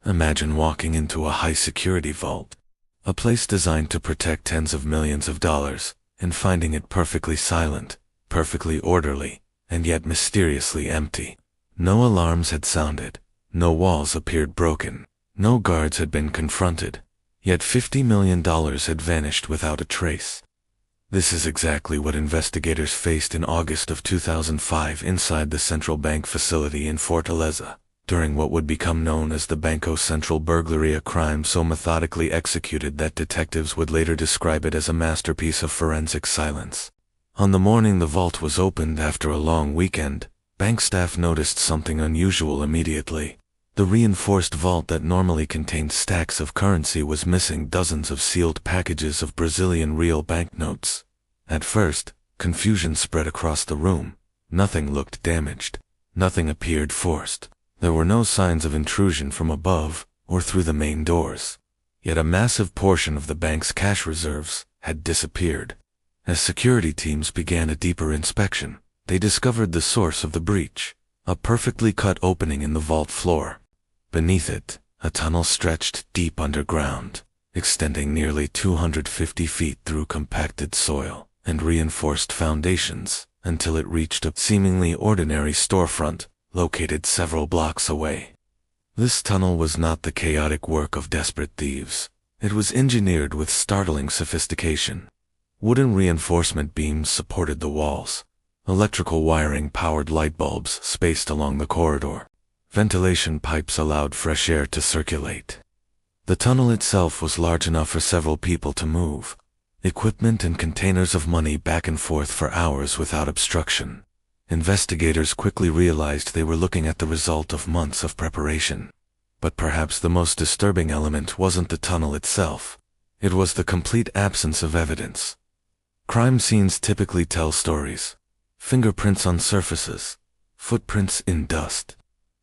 Imagine walking into a high-security vault, a place designed to protect tens of millions of dollars, and finding it perfectly silent, perfectly orderly, and yet mysteriously empty. No alarms had sounded, no walls appeared broken, no guards had been confronted, yet $50 million had vanished without a trace. This is exactly what investigators faced in August of 2005 inside the central bank facility in Fortaleza, during what would become known as the Banco Central Burglary, a crime so methodically executed that detectives would later describe it as a masterpiece of forensic silence. On the morning the vault was opened after a long weekend, bank staff noticed something unusual immediately. The reinforced vault that normally contained stacks of currency was missing dozens of sealed packages of Brazilian real banknotes. At first, confusion spread across the room. Nothing looked damaged. Nothing appeared forced. There were no signs of intrusion from above or through the main doors. Yet a massive portion of the bank's cash reserves had disappeared. As security teams began a deeper inspection, they discovered the source of the breach, a perfectly cut opening in the vault floor. Beneath it, a tunnel stretched deep underground, extending nearly 250 feet through compacted soil and reinforced foundations until it reached a seemingly ordinary storefront located several blocks away. This tunnel was not the chaotic work of desperate thieves. It was engineered with startling sophistication. Wooden reinforcement beams supported the walls. Electrical wiring powered light bulbs spaced along the corridor. Ventilation pipes allowed fresh air to circulate. The tunnel itself was large enough for several people to move. Equipment and containers of money back and forth for hours without obstruction. Investigators quickly realized they were looking at the result of months of preparation. But perhaps the most disturbing element wasn't the tunnel itself. It was the complete absence of evidence. Crime scenes typically tell stories. Fingerprints on surfaces, footprints in dust,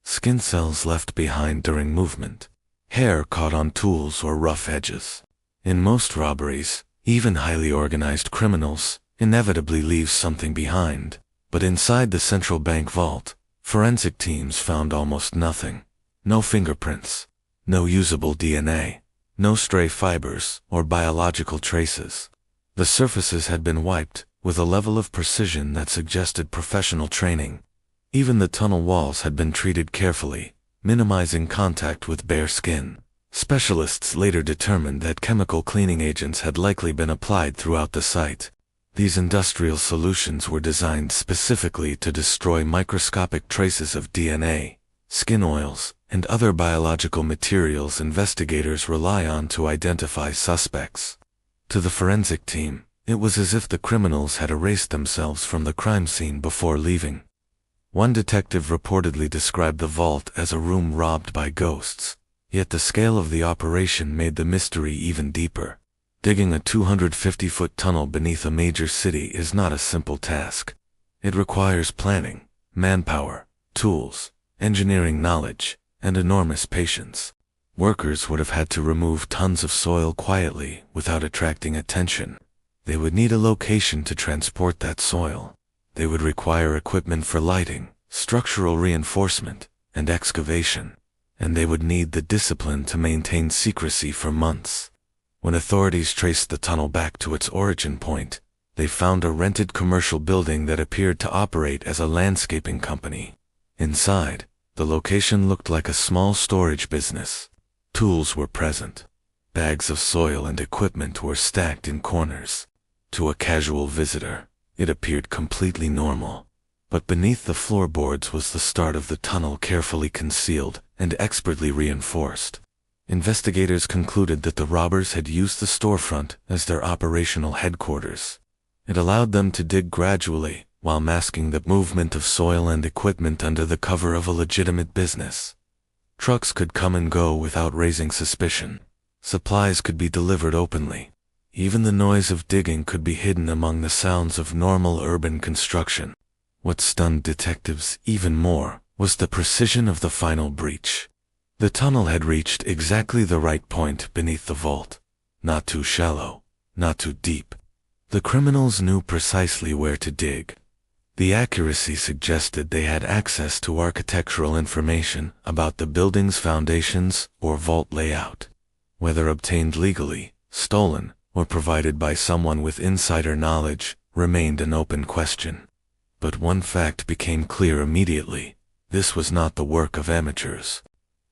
skin cells left behind during movement, hair caught on tools or rough edges. In most robberies, even highly organized criminals inevitably leave something behind. But inside the central bank vault, forensic teams found almost nothing. No fingerprints, no usable DNA, no stray fibers or biological traces. The surfaces had been wiped with a level of precision that suggested professional training. Even the tunnel walls had been treated carefully, minimizing contact with bare skin. Specialists later determined that chemical cleaning agents had likely been applied throughout the site. These industrial solutions were designed specifically to destroy microscopic traces of DNA, skin oils, and other biological materials investigators rely on to identify suspects. To the forensic team, it was as if the criminals had erased themselves from the crime scene before leaving. One detective reportedly described the vault as a room robbed by ghosts, yet the scale of the operation made the mystery even deeper. Digging a 250-foot tunnel beneath a major city is not a simple task. It requires planning, manpower, tools, engineering knowledge, and enormous patience. Workers would have had to remove tons of soil quietly without attracting attention. They would need a location to transport that soil. They would require equipment for lighting, structural reinforcement, and excavation. And they would need the discipline to maintain secrecy for months. When authorities traced the tunnel back to its origin point, they found a rented commercial building that appeared to operate as a landscaping company. Inside, the location looked like a small storage business. Tools were present. Bags of soil and equipment were stacked in corners. To a casual visitor, it appeared completely normal. But beneath the floorboards was the start of the tunnel, carefully concealed and expertly reinforced. Investigators concluded that the robbers had used the storefront as their operational headquarters. It allowed them to dig gradually, while masking the movement of soil and equipment under the cover of a legitimate business. Trucks could come and go without raising suspicion. Supplies could be delivered openly. Even the noise of digging could be hidden among the sounds of normal urban construction. What stunned detectives even more was the precision of the final breach. The tunnel had reached exactly the right point beneath the vault. Not too shallow, not too deep. The criminals knew precisely where to dig. The accuracy suggested they had access to architectural information about the building's foundations or vault layout. Whether obtained legally, stolen, or provided by someone with insider knowledge remained an open question. But one fact became clear immediately: this was not the work of amateurs.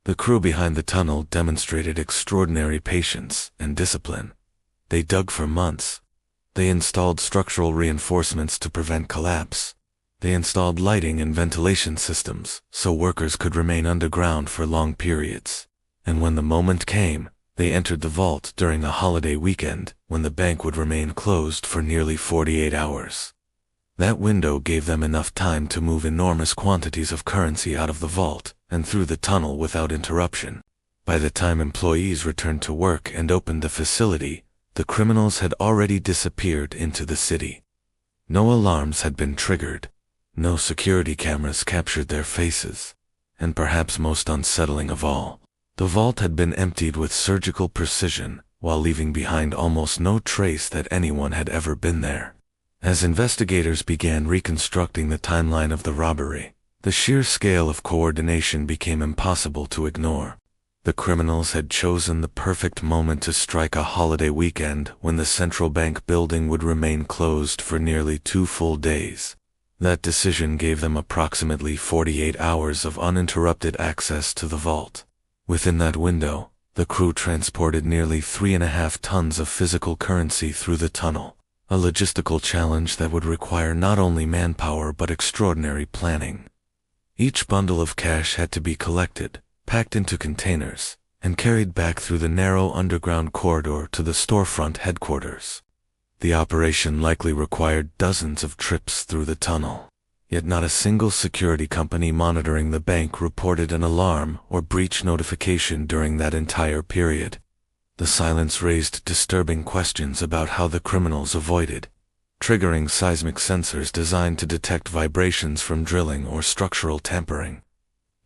The crew behind the tunnel demonstrated extraordinary patience and discipline. They dug for months. They installed structural reinforcements to prevent collapse. They installed lighting and ventilation systems so workers could remain underground for long periods. And when the moment came, they entered the vault during a holiday weekend when the bank would remain closed for nearly 48 hours. That window gave them enough time to move enormous quantities of currency out of the vault and through the tunnel without interruption. By the time employees returned to work and opened the facility, the criminals had already disappeared into the city. No alarms had been triggered. No security cameras captured their faces. And perhaps most unsettling of all, the vault had been emptied with surgical precision while leaving behind almost no trace that anyone had ever been there. As investigators began reconstructing the timeline of the robbery, the sheer scale of coordination became impossible to ignore. The criminals had chosen the perfect moment to strike a holiday weekend when the central bank building would remain closed for nearly 2 full days. That decision gave them approximately 48 hours of uninterrupted access to the vault. Within that window, the crew transported nearly 3.5 tons of physical currency through the tunnel, a logistical challenge that would require not only manpower but extraordinary planning. Each bundle of cash had to be collected, packed into containers, and carried back through the narrow underground corridor to the storefront headquarters. The operation likely required dozens of trips through the tunnel, yet not a single security company monitoring the bank reported an alarm or breach notification during that entire period. The silence raised disturbing questions about how the criminals avoided triggering seismic sensors designed to detect vibrations from drilling or structural tampering.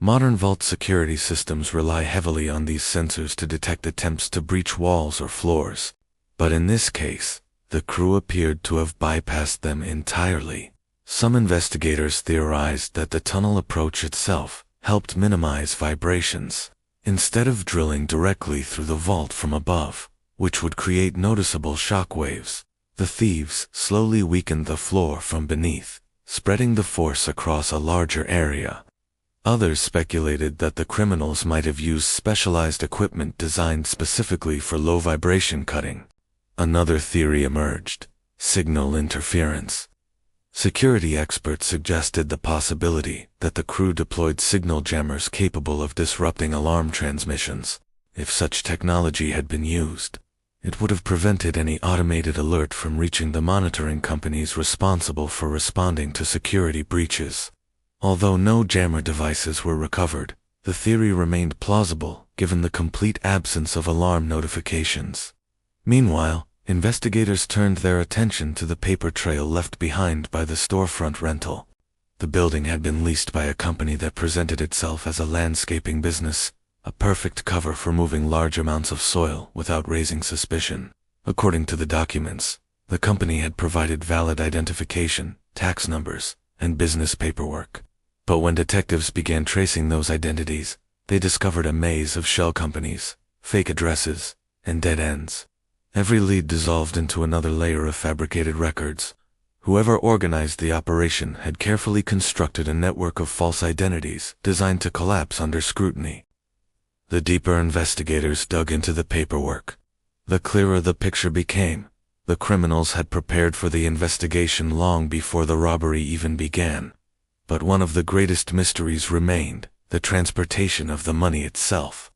Modern vault security systems rely heavily on these sensors to detect attempts to breach walls or floors, but in this case, the crew appeared to have bypassed them entirely. Some investigators theorized that the tunnel approach itself helped minimize vibrations, instead of drilling directly through the vault from above, which would create noticeable shock waves. The thieves slowly weakened the floor from beneath, spreading the force across a larger area. Others speculated that the criminals might have used specialized equipment designed specifically for low vibration cutting. Another theory emerged: signal interference. Security experts suggested the possibility that the crew deployed signal jammers capable of disrupting alarm transmissions. If such technology had been used, it would have prevented any automated alert from reaching the monitoring companies responsible for responding to security breaches. Although no jammer devices were recovered, the theory remained plausible given the complete absence of alarm notifications. Meanwhile, investigators turned their attention to the paper trail left behind by the storefront rental. The building had been leased by a company that presented itself as a landscaping business, a perfect cover for moving large amounts of soil without raising suspicion. According to the documents, the company had provided valid identification, tax numbers, and business paperwork. But when detectives began tracing those identities, they discovered a maze of shell companies, fake addresses, and dead ends. Every lead dissolved into another layer of fabricated records. Whoever organized the operation had carefully constructed a network of false identities designed to collapse under scrutiny. The deeper investigators dug into the paperwork, the clearer the picture became. The criminals had prepared for the investigation long before the robbery even began. But one of the greatest mysteries remained: the transportation of the money itself.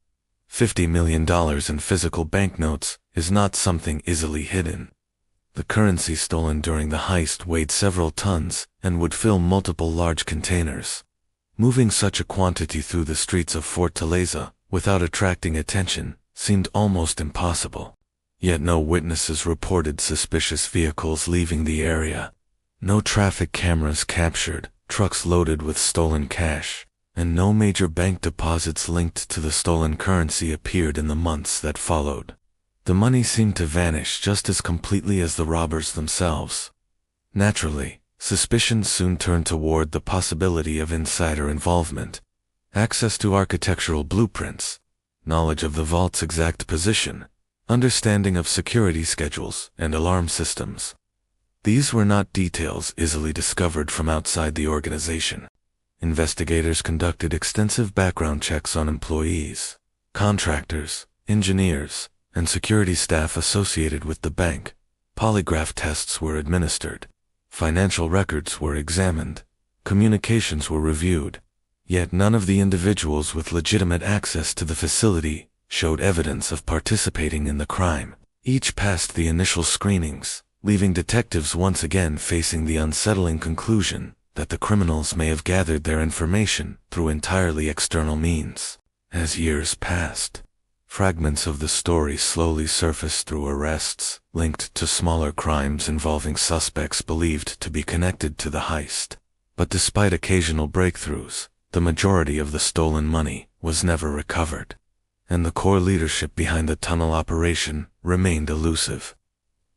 $50 million in physical banknotes is not something easily hidden. The currency stolen during the heist weighed several tons and would fill multiple large containers. Moving such a quantity through the streets of Fortaleza without attracting attention seemed almost impossible. Yet no witnesses reported suspicious vehicles leaving the area. No traffic cameras captured trucks loaded with stolen cash, and no major bank deposits linked to the stolen currency appeared in the months that followed. The money seemed to vanish just as completely as the robbers themselves. Naturally, Suspicion soon turned toward the possibility of insider involvement. Access to architectural blueprints, knowledge of the vault's exact position, understanding of security schedules and alarm systems. These were not details easily discovered from outside the organization. Investigators conducted extensive background checks on employees, contractors, engineers, and security staff associated with the bank. Polygraph tests were administered. Financial records were examined. Communications were reviewed. Yet none of the individuals with legitimate access to the facility showed evidence of participating in the crime. Each passed the initial screenings, leaving detectives once again facing the unsettling conclusion that the criminals may have gathered their information through entirely external means. As years passed, fragments of the story slowly surfaced through arrests, linked to smaller crimes involving suspects believed to be connected to the heist. But despite occasional breakthroughs, the majority of the stolen money was never recovered, and the core leadership behind the tunnel operation remained elusive.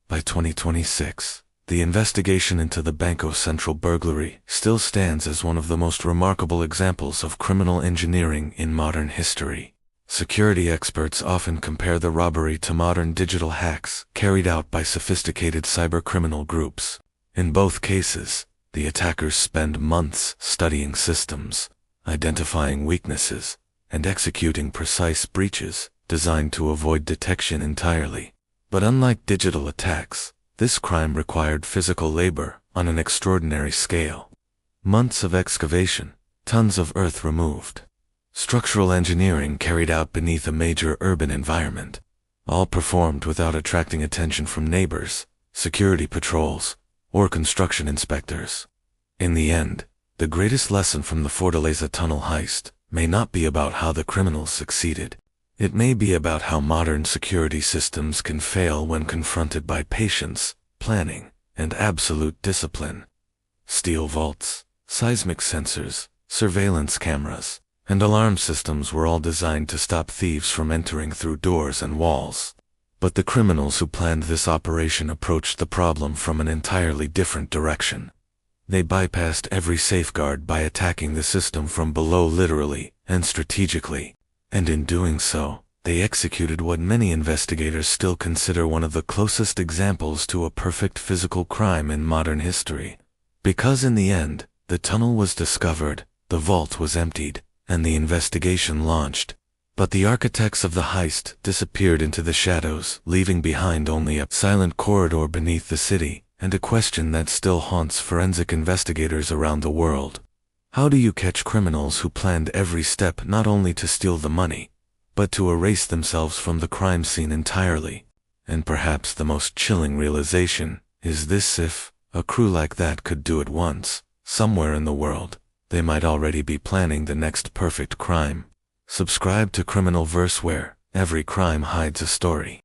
By 2026, the investigation into the Banco Central Burglary still stands as one of the most remarkable examples of criminal engineering in modern history. Security experts often compare the robbery to modern digital hacks carried out by sophisticated cybercriminal groups. In both cases, the attackers spend months studying systems, identifying weaknesses, and executing precise breaches designed to avoid detection entirely. But unlike digital attacks, this crime required physical labor on an extraordinary scale. Months of excavation, tons of earth removed, structural engineering carried out beneath a major urban environment, all performed without attracting attention from neighbors, security patrols, or construction inspectors. In the end, the greatest lesson from the Fortaleza tunnel heist may not be about how the criminals succeeded. It may be about how modern security systems can fail when confronted by patience, planning, and absolute discipline. Steel vaults, seismic sensors, surveillance cameras, and alarm systems were all designed to stop thieves from entering through doors and walls. But the criminals who planned this operation approached the problem from an entirely different direction. They bypassed every safeguard by attacking the system from below literally and strategically, and in doing so, they executed what many investigators still consider one of the closest examples to a perfect physical crime in modern history. Because in the end, the tunnel was discovered, the vault was emptied, and the investigation launched. But the architects of the heist disappeared into the shadows, leaving behind only a silent corridor beneath the city, and a question that still haunts forensic investigators around the world. How do you catch criminals who planned every step not only to steal the money, but to erase themselves from the crime scene entirely? And perhaps the most chilling realization is this: if a crew like that could do it once, somewhere in the world, they might already be planning the next perfect crime. Subscribe to Criminal Verse, where every crime hides a story.